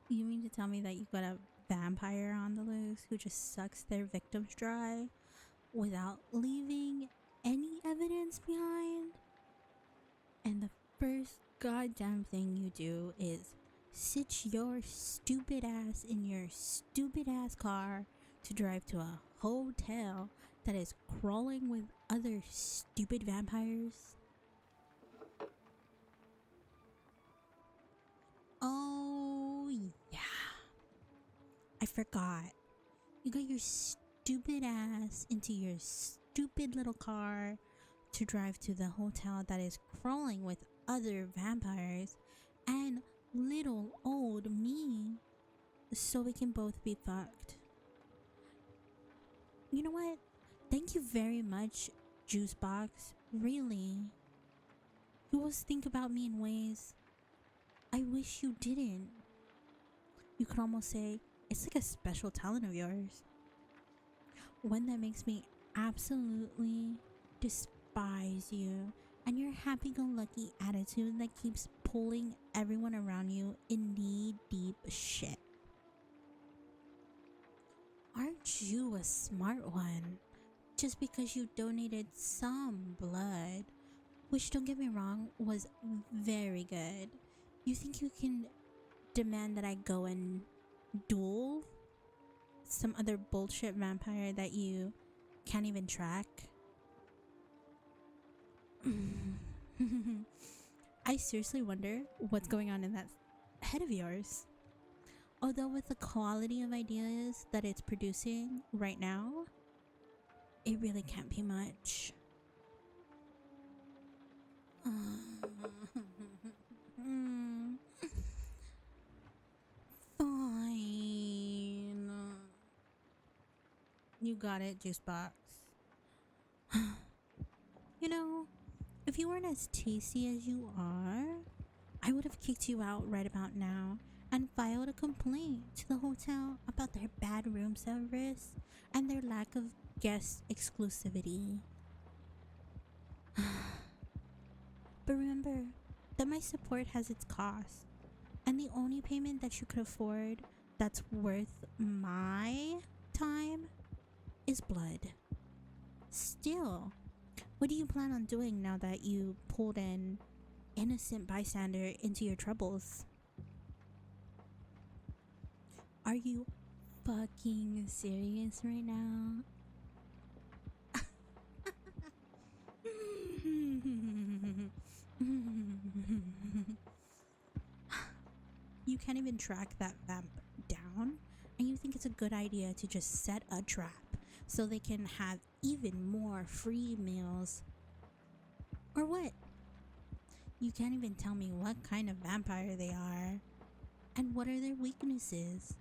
You mean to tell me that you got a vampire on the loose who just sucks their victims dry without leaving any evidence behind? And the first goddamn thing you do is sit your stupid ass in your stupid ass car to drive to a hotel that is crawling with other stupid vampires? Oh, yeah. I forgot. You got your stupid ass into your stupid little car to drive to the hotel that is crawling with other vampires and little old me so we can both be fucked. You know what? Thank you very much, Juicebox. Really. You always think about me in ways I wish you didn't. You could almost say it's like a special talent of yours. One that makes me absolutely despise you and your happy-go-lucky attitude that keeps pulling everyone around you in knee-deep shit. Aren't you a smart one? Just because you donated some blood, which, don't get me wrong, was very good. You think you can demand that I go and duel some other bullshit vampire that you can't even track? I seriously wonder what's going on in that head of yours. Although with the quality of ideas that it's producing right now, it really can't be much. Fine. You got it, Juicebox. You know, if you weren't as tasty as you are, I would have kicked you out right about now and filed a complaint to the hotel about their bad room service and their lack of guest exclusivity. But remember that my support has its cost, and the only payment that you could afford that's worth my time is blood. Still, what do you plan on doing now that you pulled an innocent bystander into your troubles? Are you fucking serious right now? You can't even track that vamp down, and you think it's a good idea to just set a trap so they can have even more free meals? Or what? You can't even tell me what kind of vampire they are and what are their weaknesses.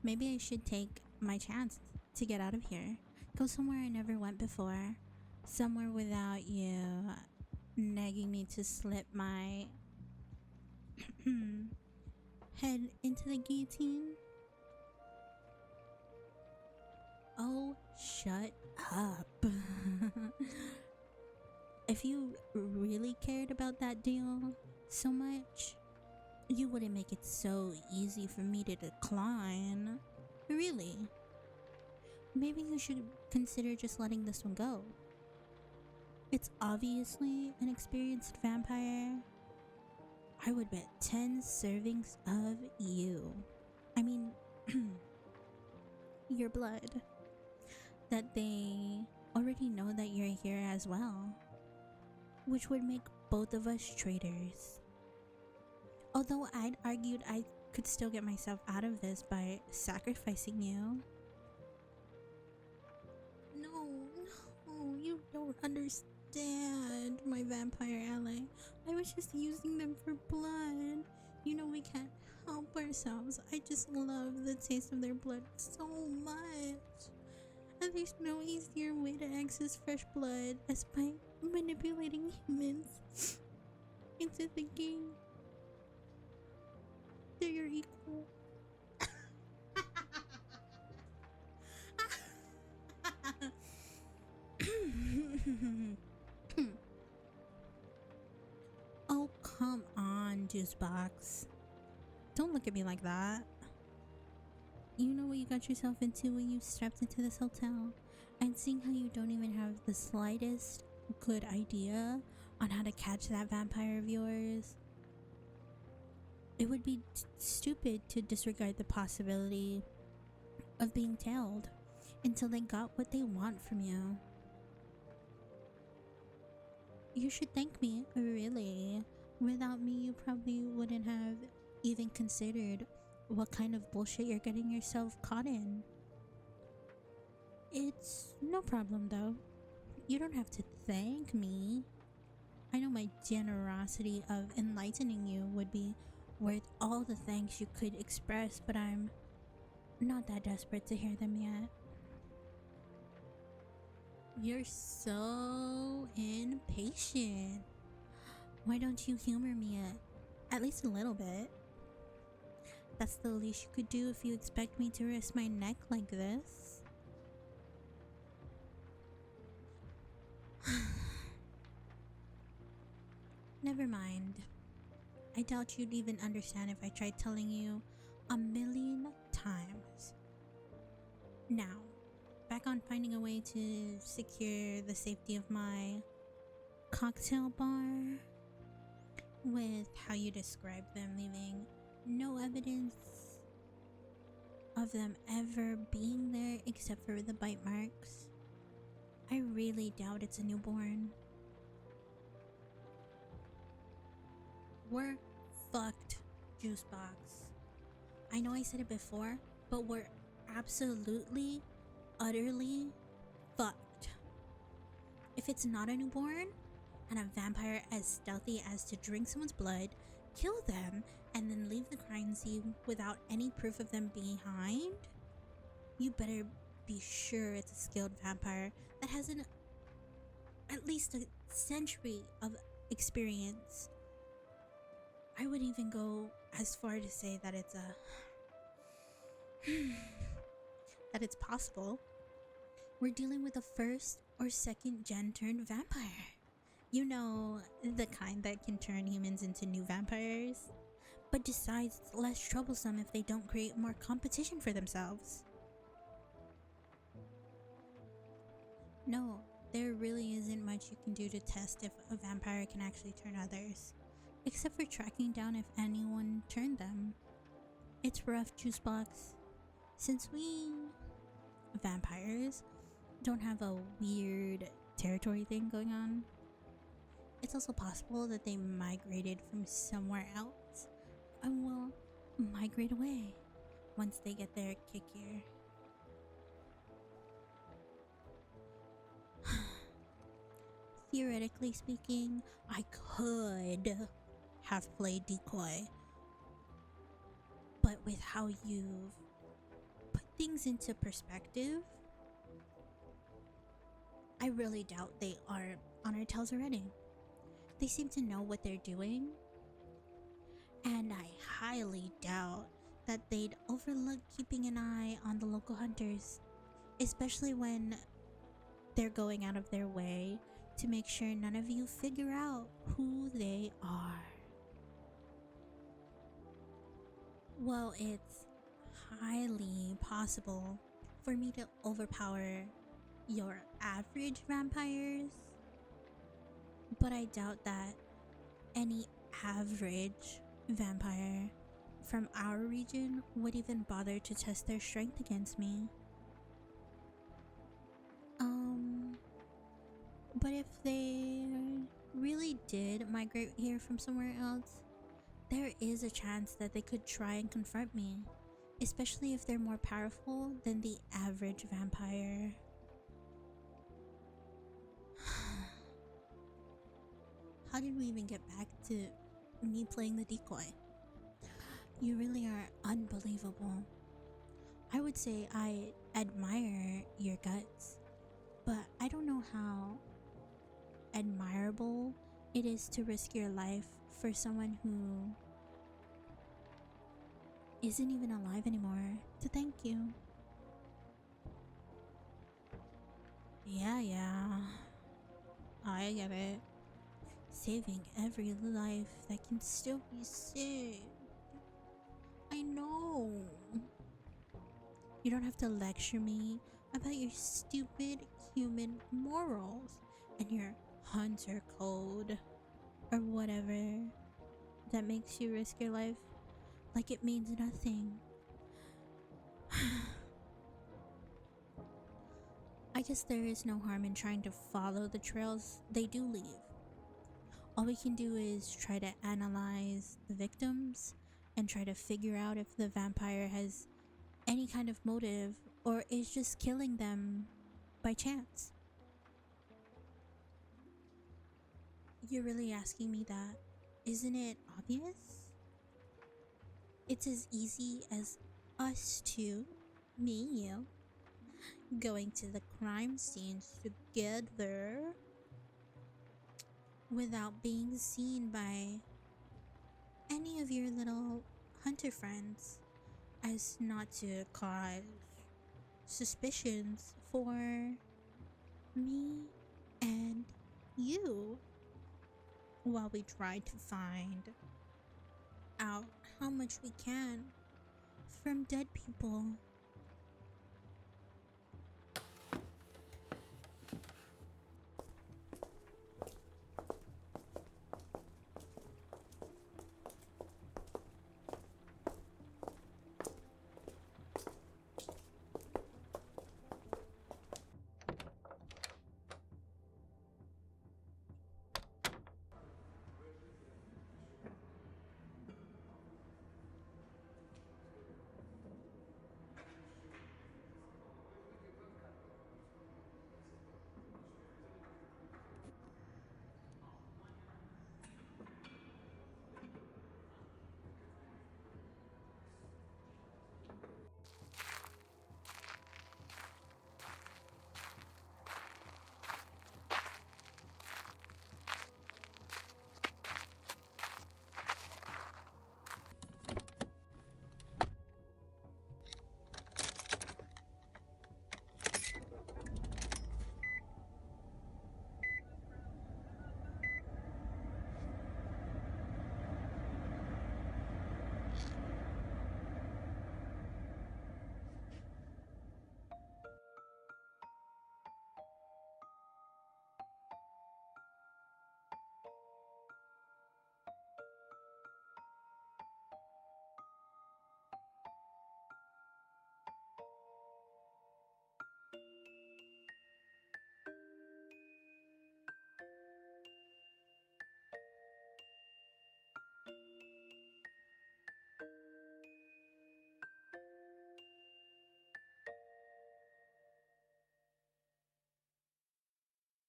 Maybe I should take my chance to get out of here. Go somewhere I never went before. Somewhere without you nagging me to slip my head into the guillotine. Oh, shut up. If you really cared about that deal so much, you wouldn't make it so easy for me to decline. Really. Maybe you should consider just letting this one go. It's obviously an experienced vampire. I would bet 10 servings of you. I mean, your blood. That they already know that you're here as well. Which would make both of us traitors. Although I'd argued I could still get myself out of this by sacrificing you. No, you don't understand, my vampire ally. I was just using them for blood. You know we can't help ourselves. I just love the taste of their blood so much. And there's no easier way to access fresh blood as by manipulating humans into thinking they're your equal. Juice Box. Don't look at me like that. You know what you got yourself into when you stepped into this hotel, and seeing how you don't even have the slightest good idea on how to catch that vampire of yours. It would be stupid to disregard the possibility of being tailed until they got what they want from you. You should thank me, really. Without me, you probably wouldn't have even considered what kind of bullshit you're getting yourself caught in. It's no problem though. You don't have to thank me. I know my generosity of enlightening you would be worth all the thanks you could express, but I'm not that desperate to hear them yet. You're so impatient. Why don't you humor me at least a little bit? That's the least you could do if you expect me to risk my neck like this. Never mind. I doubt you'd even understand if I tried telling you 1,000,000 times. Now, back on finding a way to secure the safety of my cocktail bar. With how you describe them, leaving no evidence of them ever being there except for the bite marks. I really doubt it's a newborn. We're fucked, Juice Box. I know I said it before, but we're absolutely, utterly fucked. If it's not a newborn, and a vampire as stealthy as to drink someone's blood, kill them, and then leave the crime scene without any proof of them behind, you better be sure it's a skilled vampire that has at least a century of experience. I would even go as far to say that it's that it's possible we're dealing with a first or second gen turned vampire. You know, the kind that can turn humans into new vampires, but decides it's less troublesome if they don't create more competition for themselves. No, there really isn't much you can do to test if a vampire can actually turn others, except for tracking down if anyone turned them. It's rough, Juice Box. Since we vampires don't have a weird territory thing going on, it's also possible that they migrated from somewhere else and will migrate away once they get their kick here. Theoretically speaking, I could have played decoy, but with how you've put things into perspective, I really doubt they are on our tails already. They seem to know what they're doing, and I highly doubt that they'd overlook keeping an eye on the local hunters, especially when they're going out of their way to make sure none of you figure out who they are. Well, it's highly possible for me to overpower your average vampires, but I doubt that any average vampire from our region would even bother to test their strength against me. But if they really did migrate here from somewhere else, there is a chance that they could try and confront me, especially if they're more powerful than the average vampire. How did we even get back to me playing the decoy? You really are unbelievable. I would say I admire your guts, but I don't know how admirable it is to risk your life for someone who isn't even alive anymore to thank you. Yeah, I get it. saving every life that can still be saved. I know. You don't have to lecture me about your stupid human morals and your hunter code or whatever that makes you risk your life like it means nothing. I guess there is no harm in trying to follow the trails they do leave. All we can do is try to analyze the victims and try to figure out if the vampire has any kind of motive or is just killing them by chance. You're really asking me that? Isn't it obvious? It's as easy as us two, me and you, going to the crime scenes together without being seen by any of your little hunter friends, as not to cause suspicions for me and you while we try to find out how much we can from dead people